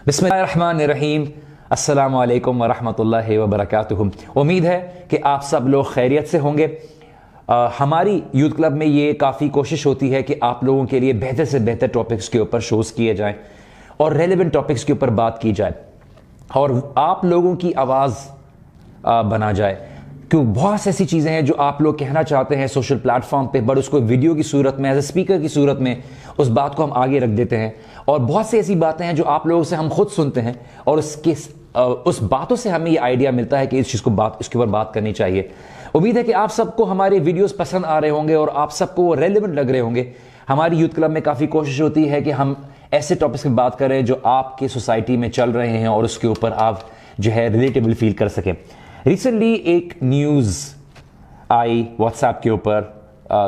بسم اللہ الرحمن الرحیم۔ السلام علیکم ورحمۃ اللہ وبرکاتہ۔ امید ہے کہ آپ سب لوگ خیریت سے ہوں گے۔ ہماری یوتھ کلب میں یہ کافی کوشش ہوتی ہے کہ آپ لوگوں کے لیے بہتر سے بہتر ٹاپکس کے اوپر شوز کیے جائیں اور ریلیونٹ ٹاپکس کے اوپر بات کی جائے اور آپ لوگوں کی آواز بنا جائے، کیوں بہت سی ایسی چیزیں ہیں جو آپ لوگ کہنا چاہتے ہیں سوشل پلیٹ فارم پہ، بٹ اس کو ویڈیو کی صورت میں ایز اے اسپیکر کی صورت میں اس بات کو ہم آگے رکھ دیتے ہیں، اور بہت سی ایسی باتیں ہیں جو آپ لوگوں سے ہم خود سنتے ہیں اور اس باتوں سے ہمیں یہ آئیڈیا ملتا ہے کہ اس کے اوپر بات کرنی چاہیے۔ امید ہے کہ آپ سب کو ہمارے ویڈیوز پسند آ رہے ہوں گے اور آپ سب کو وہ ریلیونٹ لگ رہے ہوں گے۔ ہماری یوتھ کلب میں کافی کوشش ہوتی ہے کہ ہم ایسے ٹاپکس پہ بات کریں جو آپ کی سوسائٹی میں چل رہے ہیں اور اس کے اوپر آپ جو ہے ریلیٹیبل فیل کر سکیں۔ ریسنٹلی ایک نیوز آئی واٹس ایپ کے اوپر،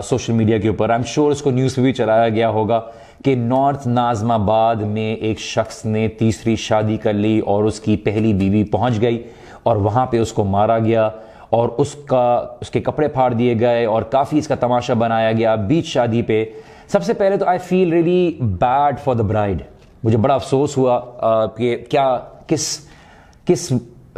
سوشل میڈیا کے اوپر، آئی ایم شیور اس کو نیوز پہ بھی چلایا گیا ہوگا کہ نارتھ ناظم آباد میں ایک شخص نے تیسری شادی کر لی اور اس کی پہلی بیوی پہنچ گئی اور وہاں پہ اس کو مارا گیا اور اس کے کپڑے پھاڑ دیے گئے اور کافی اس کا تماشا بنایا گیا بیچ شادی پہ۔ سب سے پہلے تو I feel really bad for the bride, مجھے بڑا افسوس ہوا کہ کس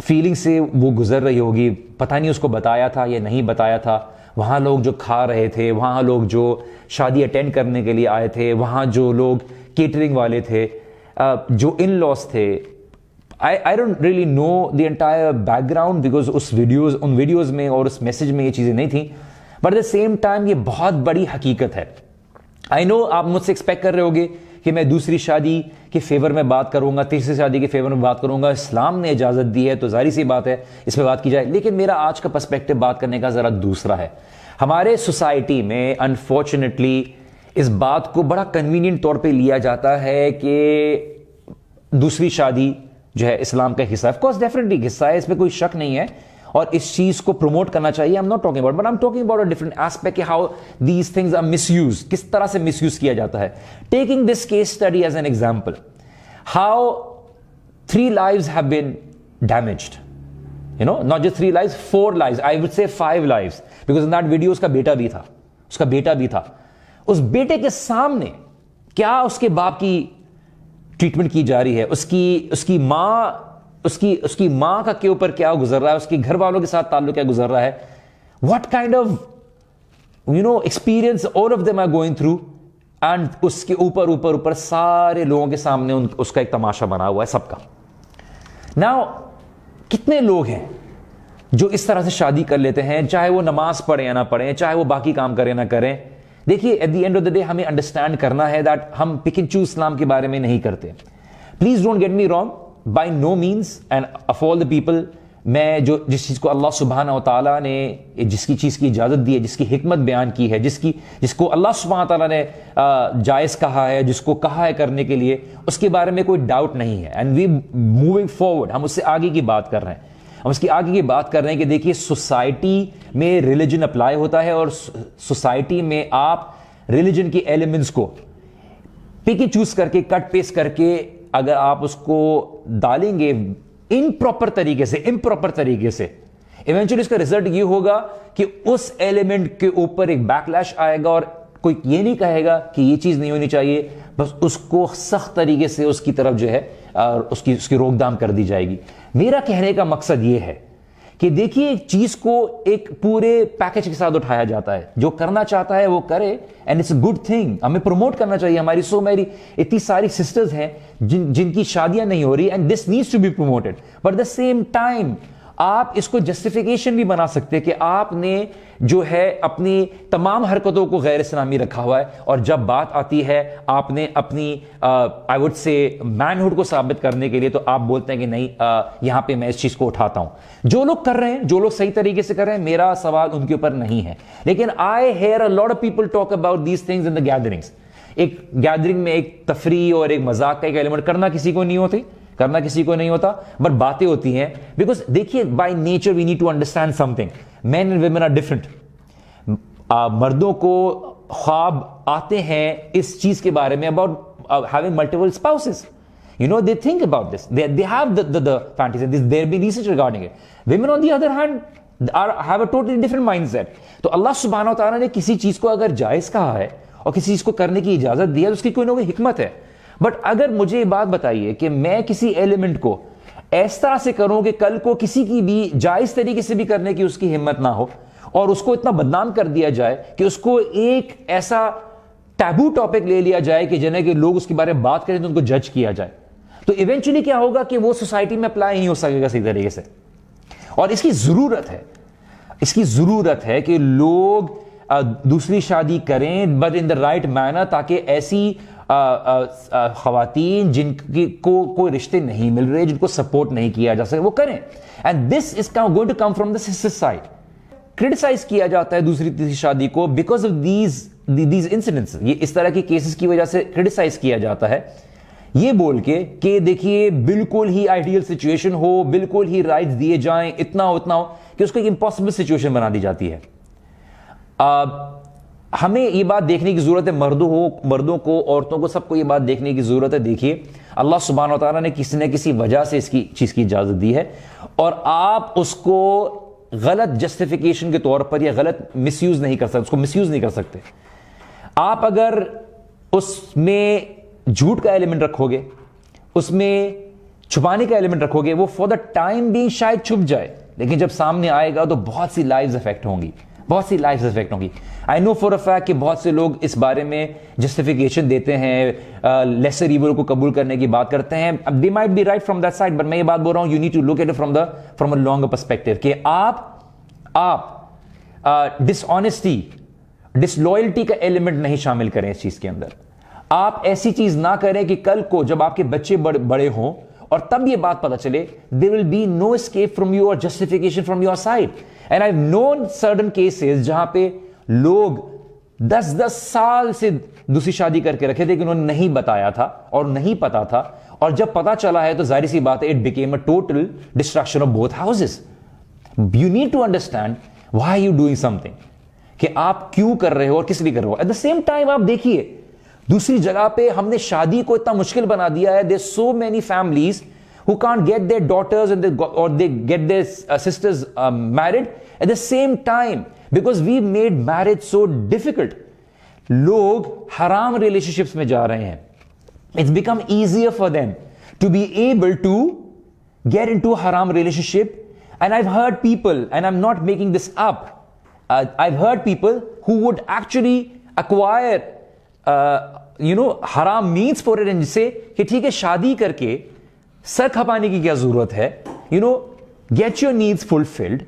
فیلنگ سے وہ گزر رہی ہوگی، پتہ نہیں اس کو بتایا تھا یا نہیں بتایا تھا۔ وہاں لوگ جو کھا رہے تھے، وہاں لوگ جو شادی اٹینڈ کرنے کے لیے آئے تھے، وہاں جو لوگ کیٹرنگ والے تھے، جو ان لاس تھے، I don't really know the entire background because in videos میں اور اس میسج میں یہ چیزیں نہیں تھیں، but at the same time یہ بہت بڑی حقیقت ہے۔ I know آپ مجھ سے ایکسپیکٹ کر رہے ہوگے کہ میں دوسری شادی کے فیور میں بات کروں گا، تیسری شادی کے فیور میں بات کروں گا، اسلام نے اجازت دی ہے تو ظاہر سی بات ہے اس پہ بات کی جائے، لیکن میرا آج کا پرسپیکٹو بات کرنے کا ذرا دوسرا ہے۔ ہمارے سوسائٹی میں انفارچونیٹلی اس بات کو بڑا کنوینئنٹ طور پہ لیا جاتا ہے کہ دوسری شادی جو ہے اسلام کا حصہ ہے۔ آف کورس ڈیفینیٹلی حصہ ہے، اس میں کوئی شک نہیں ہے اور اس چیز کو پروموٹ کرنا چاہیے۔ I'm not talking about, but I'm talking about a different aspect کہ how these things are misused، کس طرح سے مس یوز کیا جاتا ہے۔ Taking this case study as an example، how 3 lives have been damaged، not just 3 lives, 4 lives، I would say 5 lives، because in that video اس کا بیٹا بھی تھا۔ اس بیٹے کے سامنے کیا اس کے باپ کی ٹریٹمنٹ کی جا رہی ہے، اس کی ماں کا کے اوپر کیا گزر رہا ہے، اس کے گھر والوں کے ساتھ تعلق کیا گزر رہا ہے، what kind of experience all of them are going through، and اس کے اوپر سارے لوگوں کے سامنے اس کا ایک تماشا بنا ہوا ہے سب کا۔ Now کتنے لوگ ہیں جو اس طرح سے شادی کر لیتے ہیں، چاہے وہ نماز پڑھیں یا نہ پڑھیں، چاہے وہ باقی کام کریں نہ کریں۔ دیکھیے at the end of the day ہمیں انڈرسٹینڈ کرنا ہے دیٹ ہم پک اینڈ چوز اسلام کے بارے میں نہیں کرتے۔ Please don't get me wrong, by no means end of all the people, میں جس چیز کو اللہ سبحانہ و تعالیٰ نے جس کی چیز کی اجازت دی ہے، جس کی حکمت بیان کی ہے، جس کو اللہ سبحانہ و تعالیٰ نے جائز کہا ہے، جس کو کہا ہے کرنے کے لیے، اس کے بارے میں کوئی ڈاؤٹ نہیں ہے۔ اینڈ وی موونگ فارورڈ، ہم اس سے آگے کی بات کر رہے ہیں، کہ دیکھیے سوسائٹی میں ریلیجن اپلائی ہوتا ہے اور سوسائٹی میں آپ ریلیجن کے ایلیمنٹس کو پک اینڈ چوز کر کے کٹ پیسٹ کر کے اگر آپ اس کو ڈالیں گے امپراپر طریقے سے ایونچولی اس کا رزلٹ یہ ہوگا کہ اس ایلیمنٹ کے اوپر ایک بیک لیش آئے گا اور کوئی یہ نہیں کہے گا کہ یہ چیز نہیں ہونی چاہیے، بس اس کو سخت طریقے سے اس کی طرف جو ہے اس کی روک تھام کر دی جائے گی۔ میرا کہنے کا مقصد یہ ہے کہ دیکھیے ایک چیز کو ایک پورے پیکج کے ساتھ اٹھایا جاتا ہے، جو کرنا چاہتا ہے وہ کرے، and it's a good thing, ہمیں پروموٹ کرنا چاہیے۔ میری اتنی ساری سسٹرز ہیں جن کی شادیاں نہیں ہو رہی، and this needs to be promoted, but at the same time آپ اس کو جسٹیفیکیشن بھی بنا سکتے کہ آپ نے جو ہے اپنی تمام حرکتوں کو غیر اسلامی رکھا ہوا ہے، اور جب بات آتی ہے آپ نے اپنی I would say main hood کو ثابت کرنے کے لیے تو آپ بولتے ہیں کہ نہیں یہاں پہ میں اس چیز کو اٹھاتا ہوں۔ جو لوگ کر رہے ہیں، جو لوگ صحیح طریقے سے کر رہے ہیں، میرا سوال ان کے اوپر نہیں ہے، لیکن I hear a lot of people talk about these things in the gatherings. ایک گیدرنگ میں ایک تفریح اور ایک مذاق کا ایک ایلیمنٹ کرنا کسی کو نہیں ہوتا، بٹ باتیں ہوتی ہیں، بیکاز دیکھیے by nature we need to understand something, men and women are different. مردوں کو خواب آتے ہیں اس چیز کے بارے میں about having multiple spouses, they think about this, they have the fantasy, there be research regarding it. Women on the other hand have a totally different mindset. تو اللہ سبحانہ وتعالیٰ نے کسی چیز کو اگر جائز کہا ہے اور کسی چیز کو کرنے کی اجازت دی ہے تو اس کی کوئی نہ کوئی حکمت ہے۔ بٹ اگر مجھے یہ بات بتائیے کہ میں کسی ایلیمنٹ کو اس طرح سے کروں کہ کل کو کسی کی بھی جائز طریقے سے بھی کرنے کی اس کی ہمت نہ ہو, اور اس کو اتنا بدنام کر دیا جائے کہ اس کو ایک ایسا ٹیبو ٹاپک لے لیا جائے کہ جنہیں کہ لوگ اس کے بارے میں بات کریں تو ان کو جج کیا جائے, تو ایونچولی کیا ہوگا کہ وہ سوسائٹی میں اپلائی نہیں ہو سکے گا صحیح طریقے سے. اور اس کی ضرورت ہے کہ لوگ دوسری شادی کریں but in the right manner, تاکہ ایسی خواتین جن کو کوئی رشتے نہیں مل رہے, جن کو سپورٹ نہیں کیا جا سکے, وہ کریں. And this is going to come from the sister side. Criticise کیا جاتا ہے دوسری تیسری شادی کو بیکاز آف دیز انسیڈنٹس, یہ اس طرح کے کیسز کی وجہ سے کرٹیسائز کیا جاتا ہے, یہ بول کے کہ دیکھیے بالکل ہی آئیڈیل سچویشن ہو, بالکل ہی رائٹس دیے جائیں, اتنا ہو کہ اس کو ایک امپاسبل سچویشن بنا دی جاتی ہے. ہمیں یہ بات دیکھنے کی ضرورت ہے, مردوں کو, عورتوں کو, سب کو یہ بات دیکھنے کی ضرورت ہے. دیکھیے اللہ سبحانہ و تعالیٰ نے کسی نہ کسی وجہ سے اس کی چیز کی اجازت دی ہے, اور آپ اس کو غلط جسٹیفیکیشن کے طور پر یا غلط مس یوز نہیں کر سکتے, اس کو مس یوز نہیں کر سکتے. آپ اگر اس میں جھوٹ کا ایلیمنٹ رکھو گے, اس میں چھپانے کا ایلیمنٹ رکھو گے, وہ فار دا ٹائم بینگ شاید چھپ جائے, لیکن جب سامنے آئے گا تو بہت سی لائفز افیکٹ ہوں گی. آئی نو فور اے فیکٹ کہ بہت سے لوگ اس بارے میں جسٹیفیکیشن دیتے ہیں, لیسر ایول کو قبول کرنے کی بات کرتے ہیں. They might be right from that side, but میں یہ بات بول رہا ہوں you need to look at it from a longer perspective, کہ آپ ڈس آنیسٹی, ڈس لوئلٹی کا ایلیمنٹ نہیں شامل کریں اس چیز کے اندر. آپ ایسی چیز نہ کریں کہ کل کو جب آپ کے بچے بڑے ہوں اور تب یہ بات پتہ چلے, there will be no escape from you or justification from your side. And I've known certain cases جہاں پہ لوگ 10 سال سے دوسری شادی کر کے رکھے تھے کہ انہوں نے نہیں بتایا تھا اور نہیں پتا تھا, اور جب پتا چلا ہے تو ظاہر سی بات ہے it became a total destruction of both houses. You need to understand why you doing something, کہ آپ کیوں کر رہے ہو اور کس لیے کر رہے ہو. At the same time آپ دیکھیے دوسری جگہ پہ ہم نے شادی کو اتنا مشکل بنا دیا ہے. There's so many families who can't get their daughters or they get their sisters married at the same time because we made marriage so difficult. لوگ حرام relationships میں جا رہے ہیں. It's become easier for them to be able to get into a haram relationship. And I've heard people, and I'm not making this up, I've heard people who would actually acquire حرام means for it, and say کہ ٹھیک ہے شادی کر کے سر کھپانے کی کیا ضرورت ہے, get your needs fulfilled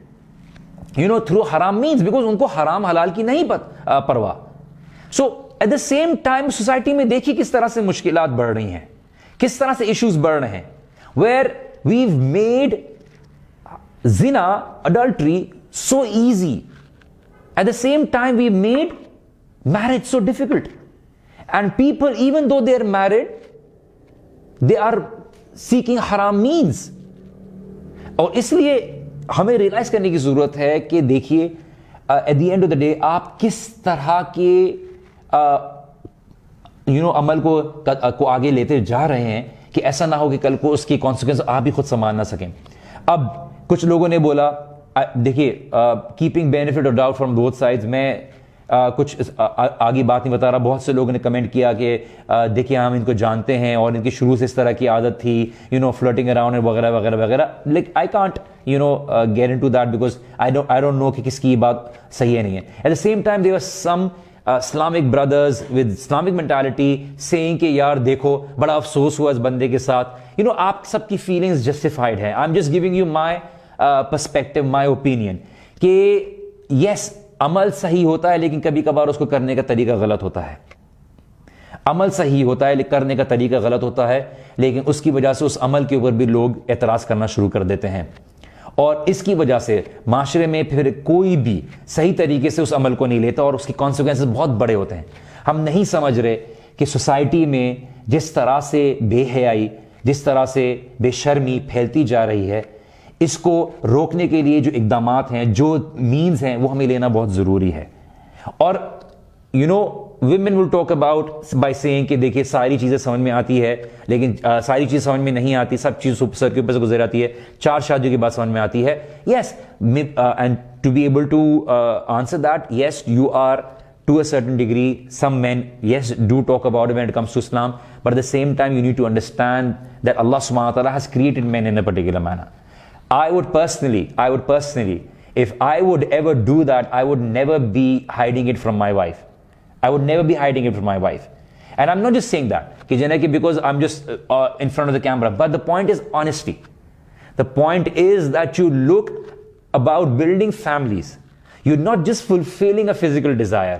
through haram means, because ان کو حرام حلال کی نہیں پرواہ. So at the same time society میں دیکھیے کس طرح سے مشکلات بڑھ رہی ہیں, کس طرح سے ایشوز بڑھ رہے ہیں, where we've made zina, adultery so easy. At the same time we made marriage so difficult. And people, even though they are married, they are seeking haram means. اور اس لیے ہمیں ریئلائز کرنے کی ضرورت ہے کہ دیکھیے at the end of the day آپ کس طرح کے عمل کو آگے لیتے جا رہے ہیں کہ ایسا نہ ہو کہ کل کو اس کی کانسیکوینس آپ بھی خود سنبھال نہ سکیں. اب کچھ لوگوں نے بولا, دیکھیے کیپنگ بینیفٹ اور ڈاؤٹ فرام بوتھ سائڈز, میں کچھ آگے بات نہیں بتا رہا. بہت سے لوگوں نے کمنٹ کیا کہ دیکھیے ہم ان کو جانتے ہیں اور ان کی شروع سے اس طرح کی عادت تھی, فلرٹنگ اراؤنڈ وغیرہ وغیرہ وغیرہ. Like I can't get into that because I don't know کہ کس کی بات صحیح ہے نہیں ہے. At the same time there are some Islamic brothers with Islamic mentality seeing کہ یار دیکھو بڑا افسوس ہوا اس بندے کے ساتھ. آپ سب کی فیلنگز جسٹیفائڈ ہیں. I am just giving you my perspective, my opinion, کہ یس عمل صحیح ہوتا ہے لیکن کبھی کبھار اس کو کرنے کا طریقہ غلط ہوتا ہے. عمل صحیح ہوتا ہے کرنے کا طریقہ غلط ہوتا ہے, لیکن اس کی وجہ سے اس عمل کے اوپر بھی لوگ اعتراض کرنا شروع کر دیتے ہیں, اور اس کی وجہ سے معاشرے میں پھر کوئی بھی صحیح طریقے سے اس عمل کو نہیں لیتا اور اس کی کانسیکوینسز بہت بڑے ہوتے ہیں. ہم نہیں سمجھ رہے کہ سوسائٹی میں جس طرح سے بے حیائی, جس طرح سے بے شرمی پھیلتی جا رہی ہے, اس کو روکنے کے لیے جو اقدامات ہیں, جو مینز ہیں, وہ ہمیں لینا بہت ضروری ہے. اور women will talk about by saying کہ دیکھیے ساری چیزیں سمجھ میں آتی ہے لیکن ساری چیز سمجھ میں نہیں آتی, سب چیز سر کے اوپر سے گزر آتی ہے, 4 شادیوں کی بات سمجھ میں آتی ہے. Yes, and to be able to answer that, yes, you are to a certain degree. Some men, yes, do talk about it when it comes to Islam, but at the same time you need to understand that Allah subhanahu wa ta'ala has created men in a particular manner. I would personally, if I would ever do that, I would never be hiding it from my wife. I would never be hiding it from my wife. And I'm not just saying that because I'm just in front of the camera, but the point is honesty. The point is that you look about building families. You're not just fulfilling a physical desire.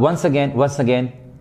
Once again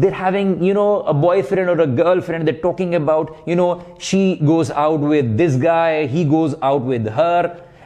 they're having, a boyfriend or a girlfriend, they're talking about, she goes out with this guy, he goes out with her,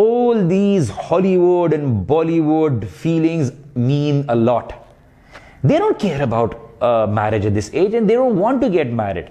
all these Hollywood and Bollywood feelings mean a lot. They don't care about marriage at this age, and they don't want to get married.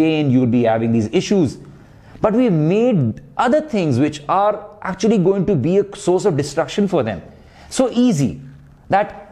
chained, you'll be having these issues. But we made other things which are actually going to be a source of destruction for them. So easy that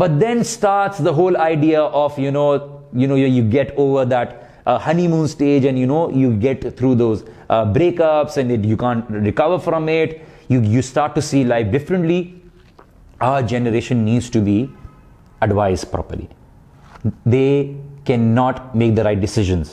But then starts the whole idea of, you get over that honeymoon stage, and you get through those breakups, and you can't recover from it. You start to see life differently. Our generation needs to be advised properly. They cannot make the right decisions.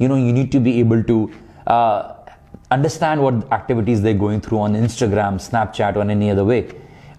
You need to be able to understand what activities they're going through on Instagram, Snapchat, or any other way,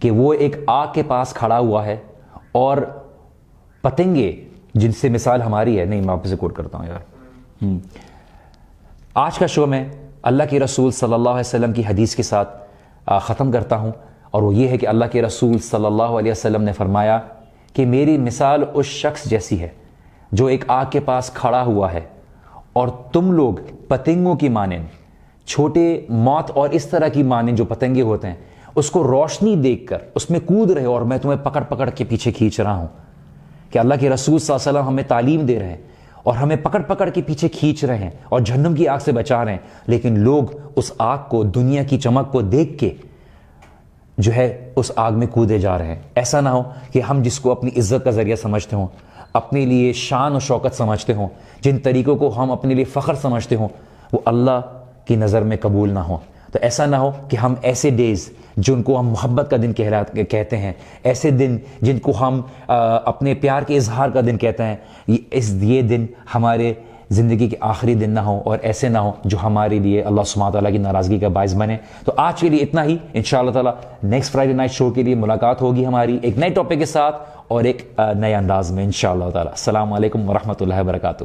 کہ وہ ایک آگ کے پاس کھڑا ہوا ہے اور پتنگے جن سے مثال ہماری ہے، نہیں میں آپ سے کوٹ کرتا ہوں یار، آج کا شو میں اللہ کے رسول صلی اللہ علیہ وسلم کی حدیث کے ساتھ ختم کرتا ہوں، اور وہ یہ ہے کہ اللہ کے رسول صلی اللہ علیہ وسلم نے فرمایا کہ میری مثال اس شخص جیسی ہے جو ایک آگ کے پاس کھڑا ہوا ہے اور تم لوگ پتنگوں کی مانند، چھوٹے موت اور اس طرح کی مانند جو پتنگے ہوتے ہیں، اس کو روشنی دیکھ کر اس میں کود رہے اور میں تمہیں پکڑ پکڑ کے پیچھے کھینچ رہا ہوں. کہ اللہ کے رسول صلی اللہ علیہ وسلم ہمیں تعلیم دے رہے ہیں اور ہمیں پکڑ پکڑ کے پیچھے کھینچ رہے ہیں اور جہنم کی آگ سے بچا رہے ہیں، لیکن لوگ اس آگ کو، دنیا کی چمک کو دیکھ کے جو ہے اس آگ میں کودے جا رہے ہیں. ایسا نہ ہو کہ ہم جس کو اپنی عزت کا ذریعہ سمجھتے ہوں، اپنے لیے شان و شوکت سمجھتے ہوں، جن طریقوں کو ہم اپنے لیے فخر سمجھتے ہوں، وہ اللہ کی نظر میں قبول نہ ہو. تو ایسا نہ ہو کہ ہم ایسے ڈیز جن کو ہم محبت کا دن کہتے ہیں، ایسے دن جن کو ہم اپنے پیار کے اظہار کا دن کہتے ہیں، یہ دن ہمارے زندگی کے آخری دن نہ ہو، اور ایسے نہ ہو جو ہمارے لیے اللہ سبحانہ تعالیٰ کی ناراضگی کا باعث بنے. تو آج کے لیے اتنا ہی. انشاءاللہ تعالیٰ نیکسٹ فرائیڈے نائٹ شو کے لیے ملاقات ہوگی ہماری ایک نئے ٹاپک کے ساتھ اور ایک نئے انداز میں انشاءاللہ تعالیٰ. السلام علیکم ورحمۃ اللہ وبرکاتہ.